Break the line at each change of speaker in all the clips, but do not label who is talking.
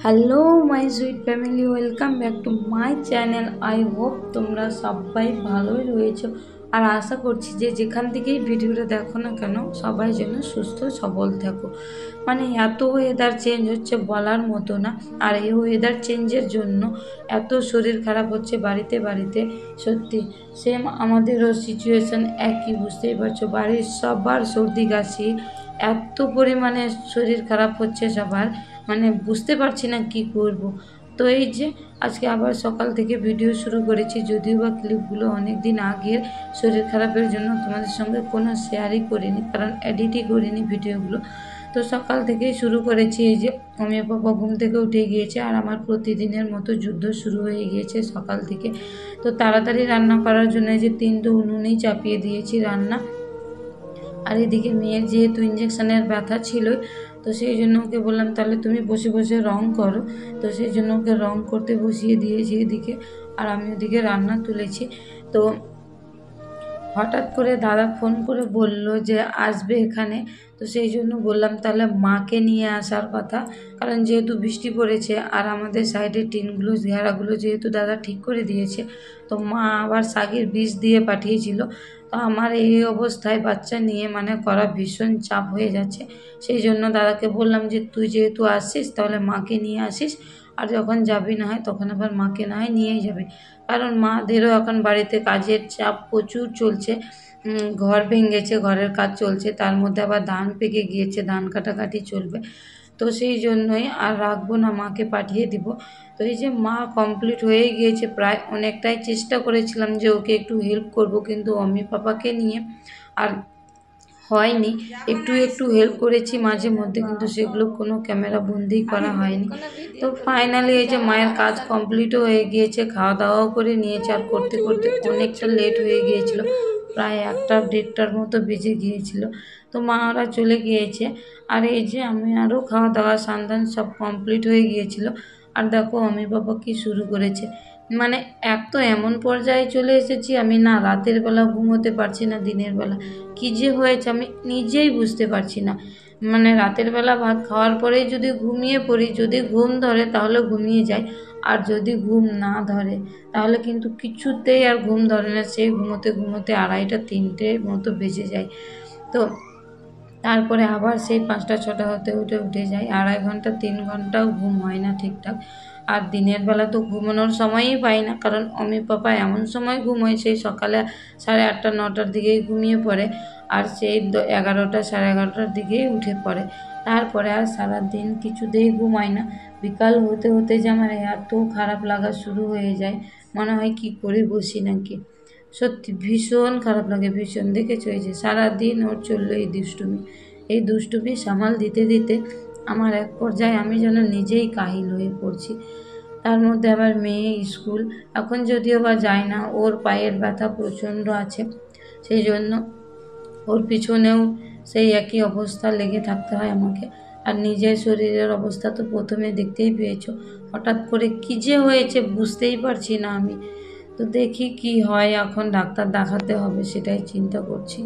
Hello my sweet family, welcome back to my channel. I hope তোমরা সবাই ভালোই রয়েছো আর আশা করছি যে যেখান থেকেই ভিডিওটা দেখো না কেন সবাই যেন সুস্থ সবল থাকো। মানে এত ওয়েদার চেঞ্জ হচ্ছে বলার মতো না। আর এই ওয়েদার চেঞ্জের জন্য এত শরীর খারাপ হচ্ছে বাড়িতে বাড়িতে, সত্যি সেম আমাদেরও সিচুয়েশন একই, বুঝতেই পারছো। বাড়ির সবার সর্দি কাশি, এত পরিমাণে শরীর খারাপ হচ্ছে সবার, মানে বুঝতে পারছি না কি করব। তো এই যে আজকে আবার সকাল থেকে ভিডিও শুরু করেছি, যদিও বা ক্লিপগুলো অনেক দিন আগের, শরীর খারাপের জন্য তোমাদের সঙ্গে কোনো শেয়ারই করিনি, কারণ এডিটই করিনি ভিডিওগুলো। তো সকাল থেকেই শুরু করেছি। এই যে অমিয় বাবা ঘুম থেকে উঠে গিয়েছে আর আমার প্রতিদিনের মতো যুদ্ধ শুরু হয়ে গিয়েছে সকাল থেকে। তো তাড়াতাড়ি রান্না করার জন্য যে 3টে উনুনেই চাপিয়ে দিয়েছি রান্না। আর এদিকে মেয়ের যেহেতু ইঞ্জেকশনের ব্যথা ছিল, তো সেই জন্য ওকে বললাম তাহলে তুমি বসে বসে রং করো। তো সেই জন্য ওকে রং করতে বসিয়ে দিয়েছি এদিকে, আর আমি ওদিকে রান্না তুলেছি। তো হঠাৎ করে দাদা ফোন করে বলল যে আসবে এখানে। তো সেই জন্য বললাম তাহলে মাকে নিয়ে আসার কথা, কারণ যেহেতু বৃষ্টি পড়েছে আর আমাদের সাইডের টিনগুলো ঘেরাগুলো যেহেতু দাদা ঠিক করে দিয়েছে, তো মা আবার শাকের বীজ দিয়ে পাঠিয়েছিল। তো আমার এই অবস্থায় বাচ্চা নিয়ে মানে করা ভীষণ চাপ হয়ে যাচ্ছে। সেই জন্য দাদাকে বললাম যে তুই যেহেতু আসছিস তাহলে মাকে নিয়ে আসিস, আর যখন যাবি না হয় তখন আবার মাকে না হয় নিয়েই যাবি। কারণ মাদেরও এখন বাড়িতে কাজের চাপ প্রচুর চলছে। ঘর ভেঙেছে, ঘরের কাজ চলছে, তার মধ্যে আবার ধান পেকে গিয়েছে, ধান কাটাকাটি চলবে। তো সেই জন্যই আর রাখবো না, মাকে পাঠিয়ে দিব। তো এই যে মা কমপ্লিট হয়ে গিয়েছে প্রায়, অনেকটাই চেষ্টা করেছিলাম যে ওকে একটু হেল্প করব, কিন্তু অমি পাপাকে নিয়ে আর হয়নি। একটু একটু হেল্প করেছি মাঝে মধ্যে, কিন্তু সেগুলো কোনো ক্যামেরা বন্দি করা হয়নি। তো ফাইনালি এই যে মায়ের কাজ কমপ্লিটও হয়ে গিয়েছে, খাওয়া দাওয়াও করে নিয়েছে, আর করতে করতে অনেকটা লেট হয়ে গিয়েছিল, প্রায় 1টা 1:30টার মতো বেজে গিয়েছিল। তো মা ওরা চলে গিয়েছে, আর এই যে আমি আরও খাওয়া দাওয়া সান্দান সব কমপ্লিট হয়ে গিয়েছিল। আর দেখো আমি বাবা কি শুরু করেছে, মানে এক তো এমন পর্যায়ে চলে এসেছি আমি, না রাতের বেলা ঘুমোতে পারছি না, দিনের বেলা কী যে হয়েছে আমি নিজেই বুঝতে পারছি না। মানে রাতের বেলা ভাত খাওয়ার পরেই যদি ঘুমিয়ে পড়ি, যদি ঘুম ধরে তাহলে ঘুমিয়ে যাই, আর যদি ঘুম না ধরে তাহলে কিন্তু কিছুতেই আর ঘুম ধরে না, সেই ঘুমোতে ঘুমোতে 2:30 3টের মতো বেজে যায়। তো তারপরে আবার সেই 5টা 6টা হতে উঠে যায়, 2.5 ঘন্টা 3 ঘন্টাও ঘুম হয় না ঠিকঠাক। আর দিনের বেলা তো ঘুমানোর সময়ই পাই না, কারণ অমি পাপা এমন সময় ঘুমোয় সেই সকালে 8:30 9টার দিকেই ঘুমিয়ে পড়ে, আর সেই 11টা 11:30টার দিকেই উঠে পড়ে। তারপরে আর সারাদিন কিছুতেই ঘুমায় না। বিকাল হতে হতে যে আমার এত খারাপ লাগা শুরু হয়ে যায়, মনে হয় কি করে বসি নাকি। সত্যি ভীষণ খারাপ লাগে, ভীষণ। দেখেছো এই যে সারাদিন ওর চললো এই দুষ্টুমি সামাল দিতে দিতে আমার এক পর্যায়ে আমি যেন নিজেই কাহিল হয়ে পড়ছি। তার মধ্যে আবার মেয়ে স্কুল, এখন যদিও বা যায় না, ওর পায়ের ব্যথা প্রচণ্ড আছে, সেই জন্য ওর পিছনেও সেই একই অবস্থা, লেগে থাকতে হয় আমাকে। আর নিজের শরীরের অবস্থা তো প্রথমে দেখতেই পেয়েছো, হঠাৎ করে কী যে হয়েছে বুঝতেই পারছি না আমি। তো দেখি কি হয়, এখন ডাক্তার দেখাতে হবে সেটাই চিন্তা করছি।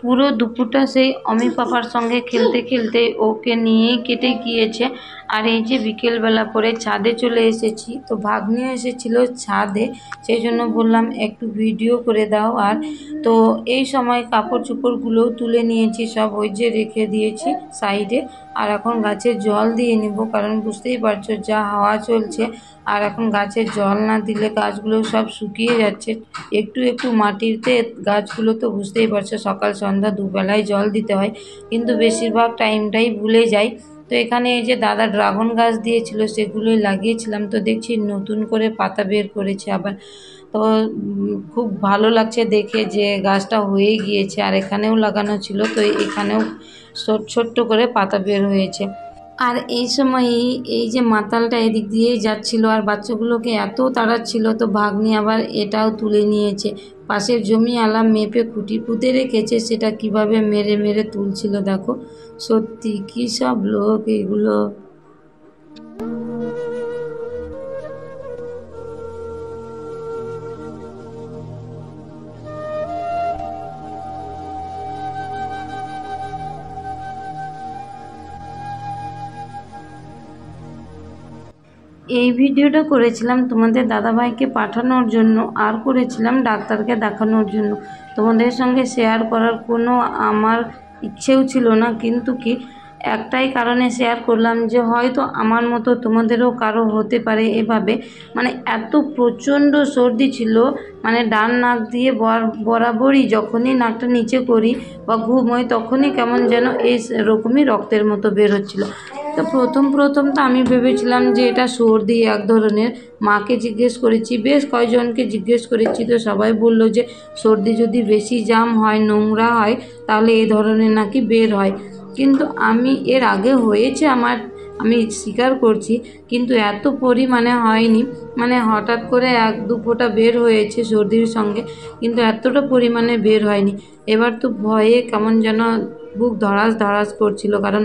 পুরো দুপুরটা সেই অমি পাপার সঙ্গে খেলতে খেলতে ওকে নিয়েই কেটে গিয়েছে। আর এই যে বিকেলবেলা করে ছাদে চলে এসেছি, তো ভাগ্নিও এসেছিল ছাদে, সেই জন্য বললাম একটু ভিডিও করে দাও। আর তো এই সময় কাপড় চোপড়গুলোও তুলে নিয়েছি, সব ওই যে রেখে দিয়েছি সাইডে। আর এখন গাছে জল দিয়ে নেব, কারণ বুঝতেই পারছো যা হাওয়া চলছে, আর এখন গাছে জল না দিলে গাছগুলো সব শুকিয়ে যাচ্ছে। একটু একটু মাটিতে গাছগুলো তো বুঝতেই পারছো সকাল সন্ধ্যা দুবেলায় জল দিতে হয়, কিন্তু বেশিরভাগ টাইমটাই ভুলে যাই। তো এখানে এই যে দাদা ড্রাগন গাছ দিয়েছিল সেগুলোই লাগিয়েছিলাম, তো দেখছি নতুন করে পাতা বের করেছে আবার। তো খুব ভালো লাগছে দেখে যে গাছটা হয়ে গিয়েছে, আর এখানেও লাগানো ছিল, তো এখানেও ছোট্ট করে পাতা বের হয়েছে। আর এই সময়ই এই যে মাতালটা এদিক দিয়েই যাচ্ছিল আর বাচ্চাগুলোকে এত তাড়াচ্ছিল, তো ভাগ্নি আবার এটাও তুলে নিয়েছে। পাশের জমি আলা মেপে খুঁটি পুঁতে রেখেছে, সেটা কিভাবে মেরে মেরে তুলছিল দেখো। সত্যি কী সব লোক এগুলো। এই ভিডিওটা করেছিলাম তোমাদের দাদাভাইকে পাঠানোর জন্য, আর করেছিলাম ডাক্তারকে দেখানোর জন্য। তোমাদের সঙ্গে শেয়ার করার কোনো আমার ইচ্ছেও ছিল না, কিন্তু কি একটাই কারণে শেয়ার করলাম যে হয়তো আমার মতো তোমাদেরও কারো হতে পারে এভাবে। মানে এত প্রচণ্ড সর্দি ছিল, মানে ডান নাক দিয়ে বরাবরই যখনই নাকটা নিচে করি বা ঘুমোই তখনই কেমন যেন এই রকমই রক্তের মতো বের হচ্ছিলো। তো প্রথম তো আমি ভেবেছিলাম যে এটা সর্দি এক ধরনের। মাকে জিজ্ঞেস করেছি, বেশ কয়েকজনকে জিজ্ঞেস করেছি, তো সবাই বললো যে সর্দি যদি বেশি জাম হয়, নোংরা হয়, তাহলে এই ধরনের নাকি বের হয়। কিন্তু আমি এর আগে হয়েছে আমার, আমি স্বীকার করছি, কিন্তু এত পরিমাণে হয়নি। মানে হঠাৎ করে 1-2 ফোঁটা বের হয়েছে সর্দির সঙ্গে, কিন্তু এতটা পরিমাণে বের হয়নি। এবার তো ভয়ে কেমন যেন বুক ধড়াস করছিল, কারণ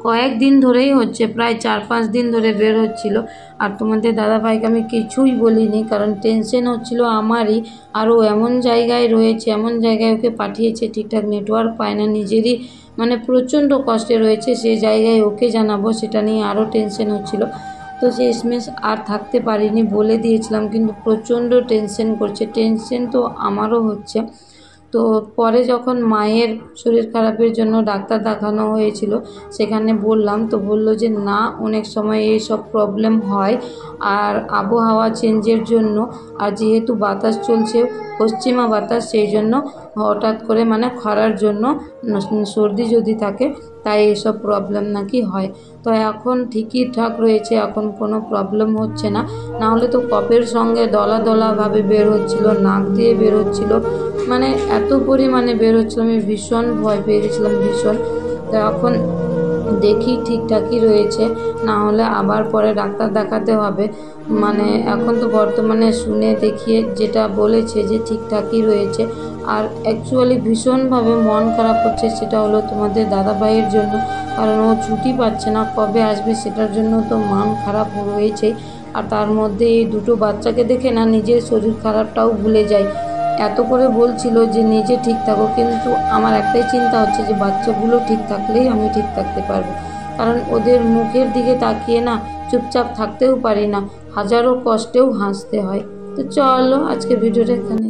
কয়েকদিন ধরেই হচ্ছে, প্রায় 4-5 দিন ধরে বের হচ্ছিল। আর তোমাদের দাদাভাইকে আমি কিছুই বলিনি, কারণ টেনশন হচ্ছিল আমারই। আরও এমন জায়গায় রয়েছে, এমন জায়গায় ওকে পাঠিয়েছে, ঠিকঠাক নেটওয়ার্ক পায় না, নিজেরই মানে প্রচণ্ড কষ্টে রয়েছে। সেই জায়গায় ওকে জানাবো সেটা নিয়ে আরও টেনশন হচ্ছিল। তো শেষমেশ আর থাকতে পারিনি, বলে দিয়েছিলাম, কিন্তু প্রচণ্ড টেনশন করছে। টেনশন তো আমারও হচ্ছে। তো পরে যখন মায়ের শরীর খারাপের জন্য ডাক্তার দেখানো হয়েছিল, সেখানে বললাম, তো বললো যে না, অনেক সময় এইসব প্রবলেম হয়, আর আবহাওয়া চেঞ্জের জন্য, আর যেহেতু বাতাস চলছে পশ্চিমা বাতাস, সেই জন্য হঠাৎ করে মানে খরার জন্য সর্দি যদি থাকে, তাই এসব প্রবলেম নাকি হয়। তো এখন ঠিকই ঠাক রয়েছে, এখন কোনো প্রবলেম হচ্ছে না। নাহলে তো কফের সঙ্গে দলা বের হচ্ছিল, নাক দিয়ে বের হচ্ছিল, মানে এত পরিমাণে বের হচ্ছিল, আমি ভীষণ ভয় পেয়ে গেছিলাম, ভীষণ। তো এখন দেখি ঠিকঠাকই রয়েছে, না হলে আবার পরে ডাক্তার দেখাতে হবে। মানে এখন তো বর্তমানে শুনে দেখিয়ে যেটা বলেছে যে ঠিকঠাকই রয়েছে। আর অ্যাকচুয়ালি ভীষণভাবে মন খারাপ হচ্ছে, সেটা হলো তোমাদের দাদাভাইয়ের জন্য, কারণ ও ছুটি পাচ্ছে না, কবে আসবে সেটার জন্য তো মন খারাপ রয়েছেই। আর তার মধ্যে এই দুটো বাচ্চাকে দেখে না নিজের শরীর খারাপটাও ভুলে যায়। এত করে বলছিল যে নিজে ঠিক থাকো, কিন্তু আমার একটাই চিন্তা হচ্ছে যে বাচ্চাগুলো ঠিক থাকলেই আমি ঠিক থাকতে পারবো, কারণ ওদের মুখের দিকে তাকিয়ে না চুপচাপ থাকতেও পারি না, হাজারো কষ্টেও হাসতে হয়। তো চলো আজকে ভিডিওটা এখানে।